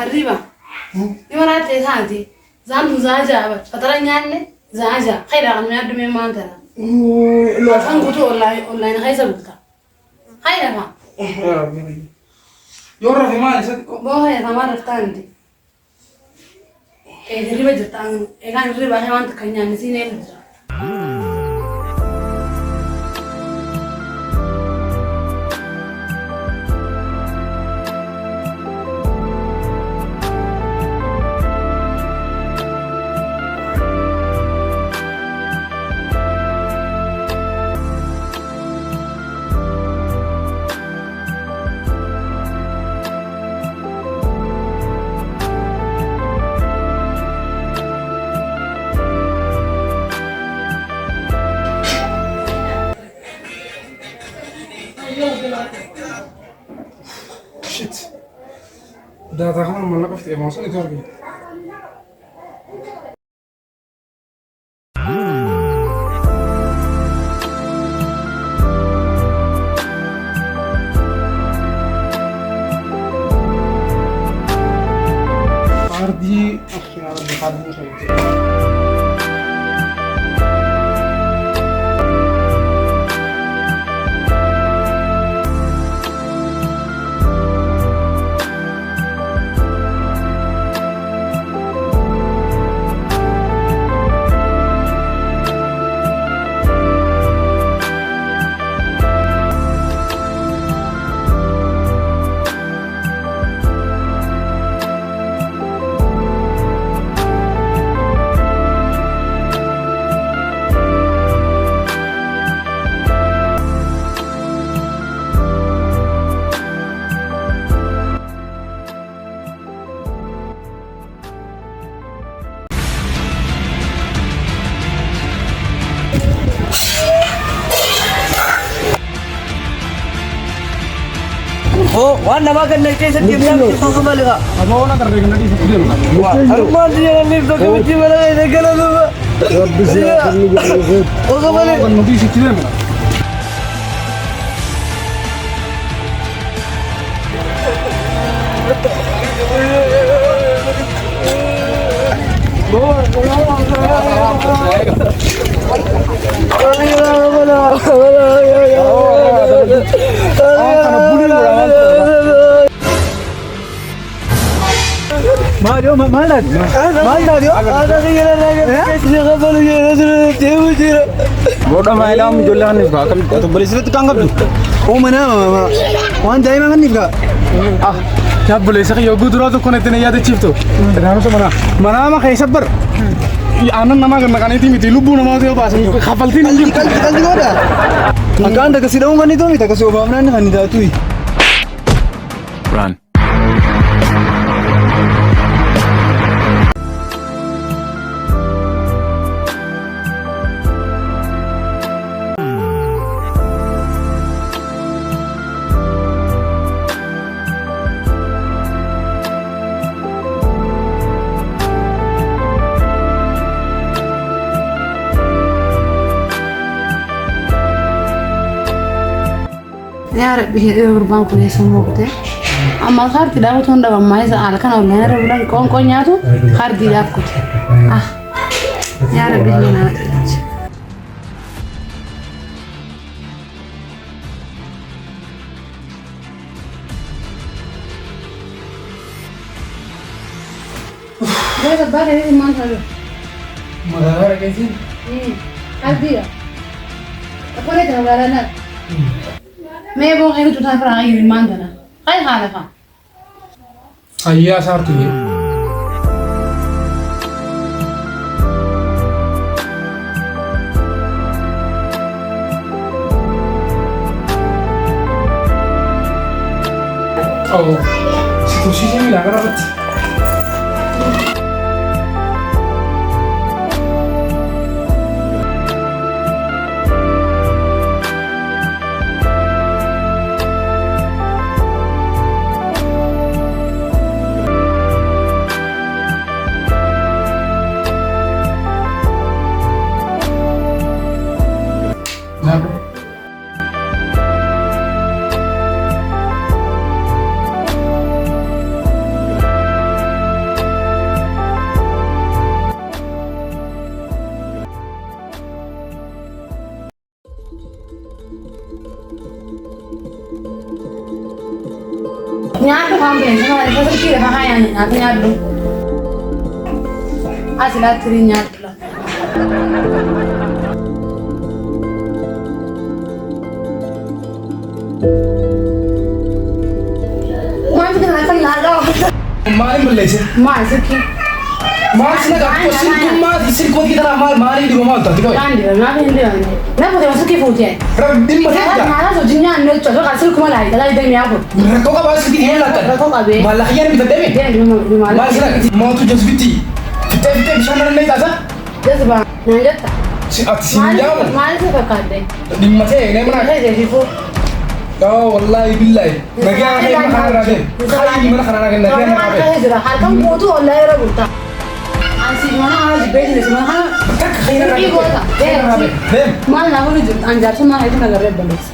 خريبة يمرات لي هذه زام زاجة فترة يعني زاجة خير عن ما يبدو من مانتنا لا فنقطع والله نخيس بقطع خير ما يورا في مالي صدق بوه يا ثمار رفتاندي إيه خريبة جتان إيه كان خريبة هي وانت كنيا نسيني shit ده تاخذ من لقفت إيه ما وصلت تورقي عرضي أخي على البقاء وانا ما قلنا كيف تجيب لي خصم لها ما أنا كرر كنا دي سكتير ما ادري انا نفسي تجيب لها اذا قال له رب سيا وصل كنا دي سكتير ماليو مالك ماليو هذا غير كيف قبل يا بودا ما إلهم جولان نفقا كم تبلي سرت كانغب ومنا وان دائما نفقا क्या बोले सके योगु दुरा तो कोने तेने याद चिफ्तो तेनानो तो मना मा खाई सबर आनंद नमा करना काने थी मिती लुबु नमा तो पास में खापल थी नहीं कल गोदा akan da kasi daw ganito mi ta kasi obam na ni da tu Run. يا ربي يوربان كل يسموه أما خارج داو تون داو ما يزال على كنا ولا نرى ولا كون كونياتو خارج داو كت يا ربي هنا ده بقى هذه ما نقول ما هذا كيسين هذه أقول لك أنا ولا ما يبغى غير تطلع فرع غير ما عندنا غير خالفة أيها صارتي أو situasinya bilang kenapa? nyaata kan beekama isa sirkii lafa haayaan nyaata nyaadhu asila tirii nyaadhu la wanti kana kan laalawa Maali mul'ise? maal sirkii Maal sina gaafa sirkummaa sirkoo kitara maali dhibama maal taati kawai? kan dira nyaata hin dira na pote sirkii fuutee Dhimma ta'edha. maala so jinya ne choto ka sirkuma la ita la ida mi hapo Rakkoo qabaa sirkii hin lakkan. rakkoo qabee Maallaqiyaan bitaddeemi. dee maal Maal sina mootu jasbitti. Fittee bishaan mana illee taasa. jazba nanjatta Ati siin jaamu. maal se fakkaate Dhimma ta'e nee mana. Hey, jadi fu. Oh wallahi billahi. Nagaa ta'e mana kana irraa ta'e. Kayyi mana kana irraa kenna. Kalau mana ada jera, harkan mutu Allah ya rabulta. Ansi mana ada jibet ni semua ha. Takka khayra irraa Ibu kota. ta'e. Deem. Mal na boleh jut anjar semua itu nagar red balis.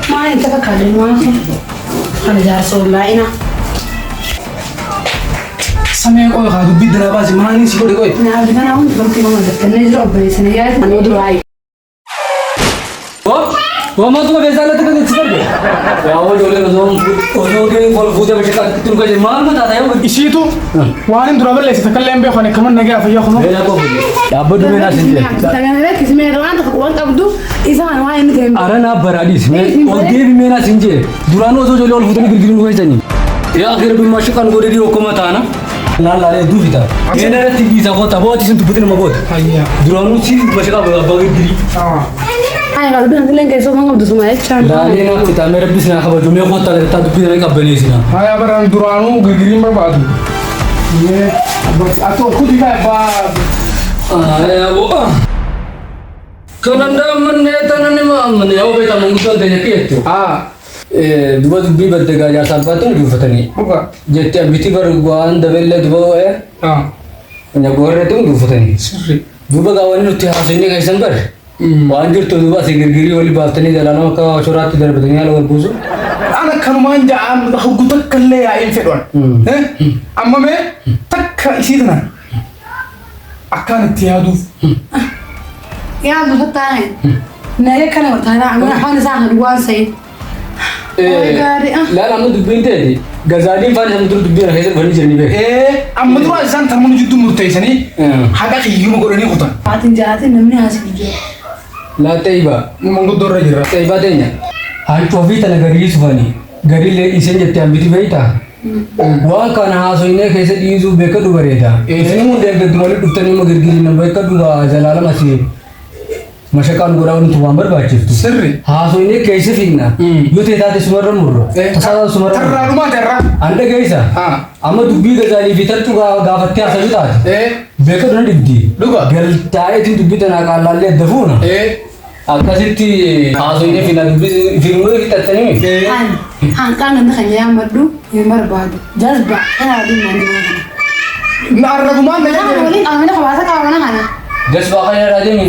Mana yang tak kali mana? Kan jar sola ina. Samee qoy haa dubbii danaa baasi maaliin si godhe qoy. Nah, di mana pun berarti mama dekat ni jauh beri sini ya. Mana dulu ay. وما تبغى بيزالة تبغى تسافر يا أول ولا نزوم ونوجي فول فودا بشكل تلقى جمال ما تاتا يوم Isiitu waan hin dura balleesse takka illee hin beeku ani kaman nagaa fayyaa kunuun. بينا كوفي يا بدو بينا سنجي Tangan lagi sebenarnya orang tak kuat abdu. Isan wah ini tem. أرانا براديس من أودي بينا سنجي دورانو زوج جلول فودا نقدر نقول كذا يا أخير بمشي كان قولي دي وكما تانا لا لا لا دو فيتا أنا رتي بيزا فوتا بوتي سنتو بتنا مبود Hayya. دورانو سي مشي كان بقى دي Ay kalau bilang bilang kayak semua abdu semua ya. لا لينا فيتا ميرا بيسنا خبر جميع فوتا لتا دو بينا كابنيسنا Hayya barang duraanuu girgiriin barbaadu. Atoo kudi baay'ee. يا أبو كندا من نتنا من يا أبو بيتا مونغتون تجكيتو duba dubbii badde gaajaa salphaatuun dhuunfatanii Muka. jettee abbitii barguwaan dabeellee duba ho'ee nyagoorreetuun dhuunfatanii Sirri. duba gaawwanii nutti haasofnee keessan bare waan jirtu duba asii girgirii walii baaftanii jalaanoo akka shoraatti darbatanii haala wal buusu. Ana kanumaan ja'aan hoggu takka illee yaa'een fedhan. Amma mee takka isii tana akkaan itti yaaduuf. Ya abdu fatai. Naya kana watana amana hana sa haduwan sai. laala amma dubbiin ta'e gazaaliin faana isa mutura dubbii kana keessa dhufanii jiranii beeku. Amma dura isaan tarmuun jidduu murteessanii haqa kiyyuma godhanii kutan. Atin jaatin namni haasifije. Laa ta'ibaa Manguddoo irra jira. ta'ibaa teenya hancoo fi tana garii sufanii garii isheen jettee hambiti beeytaa. Waan kana haasofnee keessa dhiisuu beekadhu bareeda. Isin hundeen gaddumanii dhuftanii ma girgirii na beekadhu jalaalama si mashaqaan godhaa wanti waan barbaachiftu. Sirri. Haasofnee keessa fiigna. Yoo ta'e taate sumarra murra. Tasaa sumarra murra. Tarraarumaa tarraa. Anda geessa. Amma dubbii gazaalii fi tattu gaafattee haasawii taate. Beekadhu na dhibdi. Dhuga. Galtaa'eetiin dubbii tanaa qaalaallee adda fuuna. Akkasitti haasofnee fiina dubbii fiilmuu fixattanii. Han kan nanda kan ya madu ya marbadu. Jazba ana din nan din. Na arragumaan na Mana jedhe. boleh amana ka basa ka mana kana. Jasbaa kana raajamni.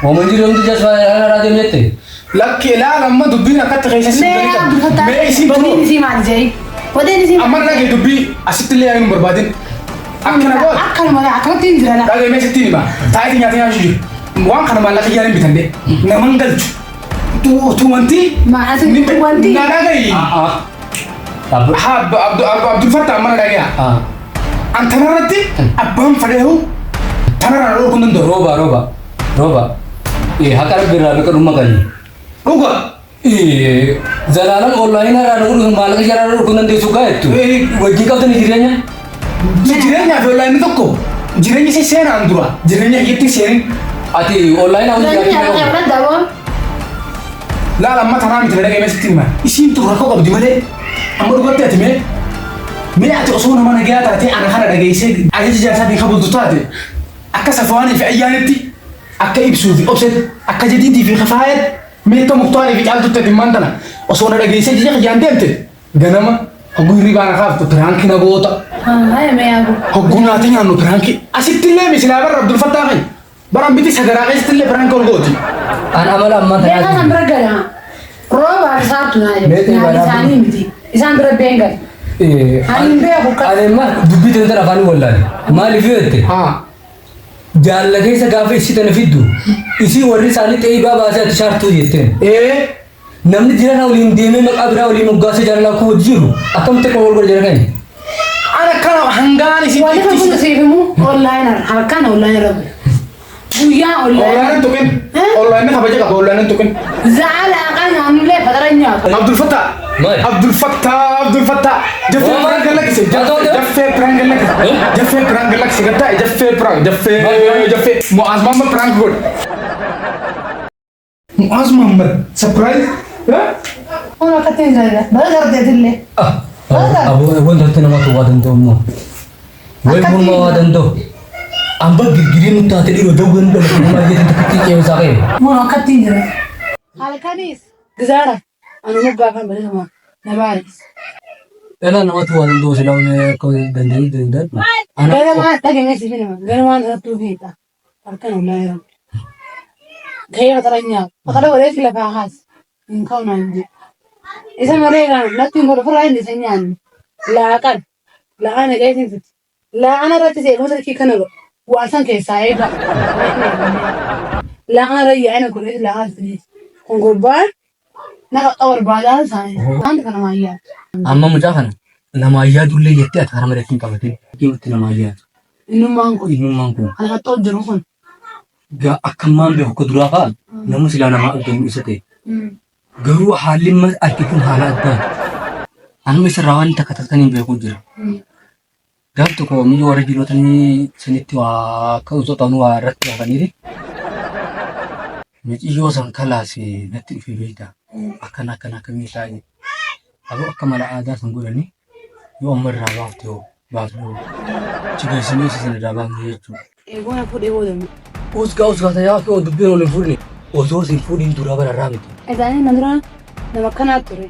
Wamanjii loomti jasbaa kana raajamni jette. Lakki ilaala amma dubbiin akkatti keessa si Me abdu fatai. Mee isiin Bani turu. si mal jai. Wadai si Amma dhagee dubbii asitti illee yaa'in barbaadin. Akkana goota. Akkan mala akkan jira la. Dhagee mee sitti hima. Taayitii nyaata nyaachuu jiru. Waan kana maallaqa yaa'in bitande. Naman galchu. Tuwanti. Ma asin wanti. Na dhagayi. Abdul Fattah mana dhagaya. Antanarratti abbaan fadheehu tanarraa dhorkuu danda'u. Rooba. Haqa rabbiirraa beekadhumma qani. Dhuga. Zalaalaan onlaayinarraa dhuguu maallaqa jaraa dhorkuu dandeessu gaa'ettu. Wajjin qabdanii jireenya. Jireenyaa fi ollaayinni tokko jireenya ishee seenaan dura jireenya hiyyatti seenin. Ati onlaayinaa hojii Jadi jiraachuu ya danda'u. dawo. Laala amma tanaa miti dhagee mee sitti hima. Isiin turu rakkoo qabdi malee amma dhugatti ati mee ati osoo nama nagaa taatee ana kana dhageessee ajaja jaarsaatti kabultu taate akka safaanii fi ayyaanitti akka ibsuu fi obsetti akka jadiitii fi kafaayet meetta muktaanii fi caaltutti ati maan tana osoo na dhageessee jija kiyyaan deemte ganama hogguu hirribaa na kaaftu piraanki na goota. Haya me abu. Hogguu nyaata nyaannu piraanki asitti illee misilaa barra Abdul Fattah fa'i. Bara biti sagaraa keessatti illee piraanki ol gooti. An amala ammaa Dia kan tanaa sambil gala. Roba satu na. Bete Na barabu. isani miti. Isan ber bengal. Ani beeku ka. أنا ما دبيت أنت أفاني ولا ما اللي فيه جال لك إيش كافي إيش تنفيدو إيشي وري سالي تيجي بابا أسا تشارت تيجتين نمني جيران أولين ديمي مقابر أولين مقاسي جال لك هو جيرو أكمل تكمل ورا جيران أنا كان هنغاني سي Wala ka muna sa mo online harkan online rab. Buya online. online توكن online ما بجيك online توكن زعل أقل عن لا بدرنيا. عبد الفتاح ماي. عبد الفتاح جفة برانك لك سي جفة برانك لك جفة برانك لك سي كتا جفة برانك جفة معاذ محمد برانك قول معاذ محمد سبرايز أنا كتير زعل. بقدر تدلي. أبو أبون ترتنا ما توادن تومو وين بون ما وادن تو أم بقى نتا تدي ودوغن بلا ما يجي تكتي كيف ساقي ما كتير. على كنيس. جزارة. أنا مبغى كان بس ما نبارك. أنا ما توادن تو سلام كوي دندن أنا ما تاجي نسي فينا. أنا ما نرتو فيتا. harkan online rab. Gaya بدرنيا. أقدر أقول لك لا فاحس. إن كون عندي. إذا ما رأينا نتي مرفوع عندي سنيان لا أكل لا أنا جاي تنفت لا أنا رأيت زي مثل كي كانوا وأصلا كيساعد لا أنا رأي أنا كل لا أصلي كونغول بار نأور بعدها ساي عندك أنا مايا أما مجاهنا لما يجاد ولا يتأ ترى مرتين كابتن كيف لما يجاد إنه ما أنكو إنه أنا أطول جروحن جا أكمل به قدرة قال نمس لنا ما أقدر إستي قالوا حالي ما أكيدون حالات ده أنا مش روان تكتلتني بيقول قالت كو مي ورجلو تاني سنتي وكوزو تانو رتي وغنيري ميجي يوزن كلاسي نتي في بيتا أكنا كمي تاجي أبو أكمل عادات نقولني يوم مرة بافتيو بافتيو تيجي سني سنة دابان يجو إيقونا فود إيقونا أوزكا تيا كو دبيرو لفورني وزوز الفورين دورا برا رامتي إذا أنا ندرا لما كان أطري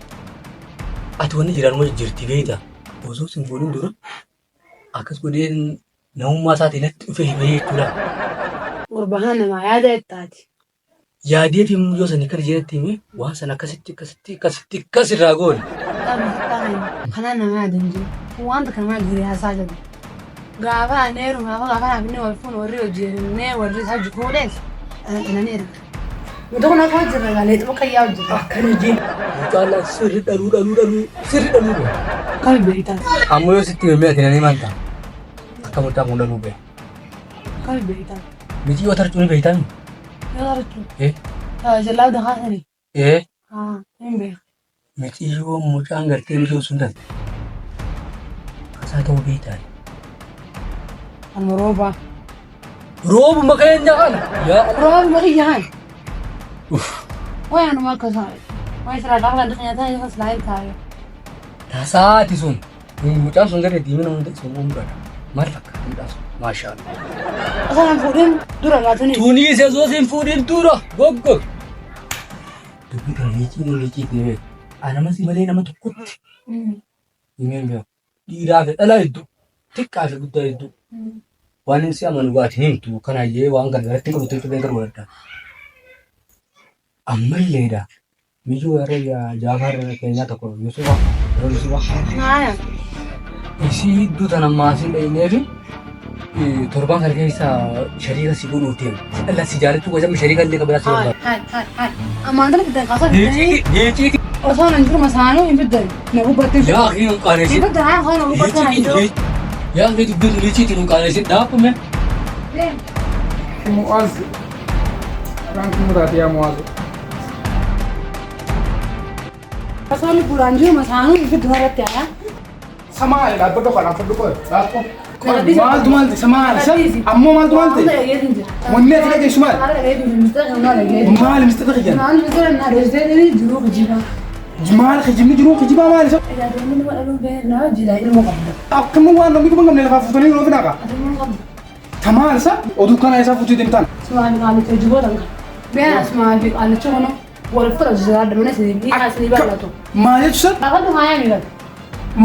أتواني جيران ما جرتي بيتا وزوز الفورين دورا أكس كودين نوم ما ساتي نت في بيتولا وربهانا مع عادة التاتي يا دي في مجلس نكر جرتي مي واسنا كسر راغول خلنا ما دنجي وأنت كمان جري هساجد غابا نيرو غابا بني والفون وريو جيرني وريو هاج كوليس أنا نيرو ودونا فاجر قالت بقى يا وجه كان جين قال سر دلو قال بيتا أمو يستي مي أتني مانتا كم تاعون دلو به قال بيتا ميجي وتر توني بيتان يا رجل إيه جلاد دخلني إيه إيه بيه ميجي يوم مجان غرتي ميجي سندن كساتو بيتان المروبة روب مكان جانا يا روبة مغيّة هاي وين ما كسائر ما يصير دخل الدنيا ثاني بس لا ينتهي تاساتي سون مجان سندن دي من عند سون مرفق ما شاء الله أصلاً فودين دورة لا توني توني سيزوسين فودين دورة غوغ دبي ليجي دي أنا ما سيبالي نما تكوت يمين بيا ديراك ألا يدو تكا في قد يدو وأنا سيامن واتهم تو كنا يي وانغر غرتين كبتو تبينغر وردا أما الليدا ميجو يا جابر كينيا تكو يوسف نعم isi duu tana maasin dha'ineefi torban kana keessa shariika si godhuutiin alla si jaalattu gosa shariika illee qabaa si هاي أما عندنا بدنا قصر yeeciiti أصلاً نجرو مسانو يبدل نبغى بتجي yaa akhi nun qaaneesit يبدل عن خاين نبغى بتجي yaa akhi dubbiin yeeciiti nun qaaneesit dhaabbame معاذ فرانك مراتي يا معاذ أصلاً بولانجو مسانو يبدل هذا تاعه سماعي لا بدو خلاص بدو لا Kalau مال سماعي أمو مال دوالتي ونيت لك شمال مال مستدقي جمال خجمني جروح خجبا مال سو أكمل وانا بيجي بنقول لك فوتوني لو بناقة تمام سا ودو كان يسافر تودي دمتان سمعني قال تجيبه لك بين اسمع في قال شنو والفرج زاد من سيدي حسني بالله ما يجسر أخذ ما يعمل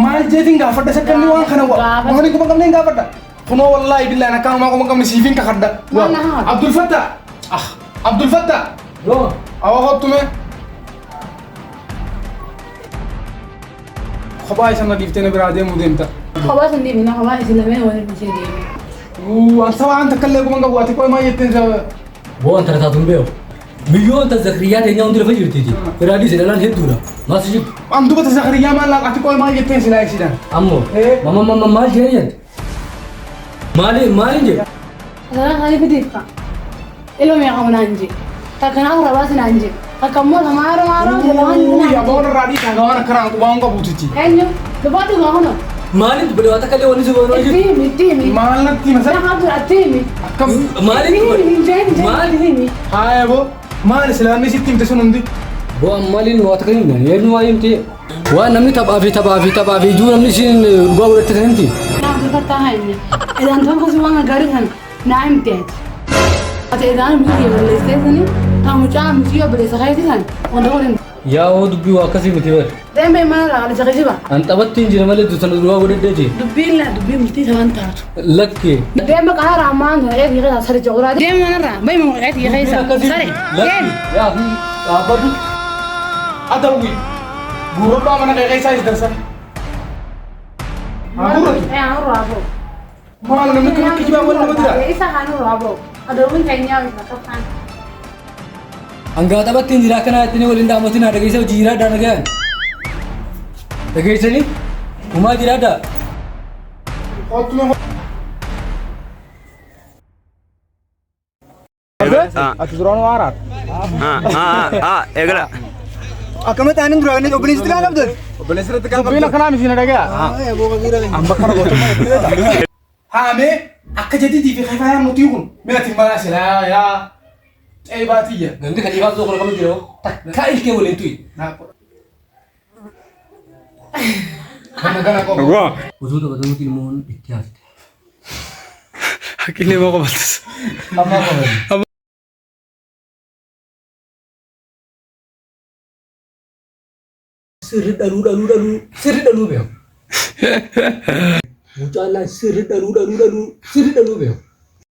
maal jeetiin gaafadha sakkanni waan kana waan kuma qabneen gaafadha kunoo wallahi billahi nakkaan maa kuma qabne siifin kakadha Abdul Fattah Abdul Fattah yoo awa hottume خبايا سنة ديفتنا برادة مودمتا خلاص ندي منها خلاص لما هو نمشي دي وانت انت كلكم من قواتك ما يتنزل بو أنت رتاتون بيو مليون تذكريات هنا عندنا فجر تيجي فرادي سلالان هدورا ما سجيب أنتو بتزخريا ما لا أتكلم ما يتنزل لا يصير أمو إيه؟ ماما ما جينيت مالي جي أنا هاي بديفك إلو مي قامنا نجي تكنا أقرب بس نجي تكمل مارو يا بون الرادي كان كران وان قبوتتي أنيو دبادو ما هنا مالي تبلي واتكلم وني سوى نجي تيمي ما لك تي مثلا أنا حاضر التيمي كم مالي تيمي هاي أبو ما الإسلام نسيت تيم تسنون بو مالي واتكلم يعني يرمي وايم تي وانا نمني تبع في جو نمني شين غاور تتنتي نعم فتاة هاي إذا أنتم خسوان قارئهم نعم تيت إذا أنا بيجي ولا استثني تام جام مشيو بس خايتي كان وندورين يا ود بي واكسي بتبر دائما ما أنا على شغلة انت بتين جرى مالي تسن غاور دجي دبي ملتي ثمان تار لك دائما كان رامان غير يغير أسر جورا دائما أنا را بيم وقعت يغير سري يا اخي ابد أدوي غوربا من غير سايز درسا أنا رابو ما أنا نملك كيجي بقول لك بدرا إيش أنا رابو أدوين كينيا ويسكتان angga tabatin jira kana tini wolin da motina daga isa jira da naga daga isa ni kuma jira da أتزرعون وارات اقرا أكمل تاني نروح نبني ستة كم ده؟ بني سرت كان بينا كلام يصير نرجع يا أبو غزير أم بكر غوتو هامي أكجدي دي في خفايا مطيعون ميتين بلاش لا يا أي باتية nanti kan ibas kalau kamu jiro kail ke wolin tui كنا كنا gua usul to betul ilmun ikhtiar akhirnya mau ke batas apa kau seri dalu beo Mujalla seri dalu beo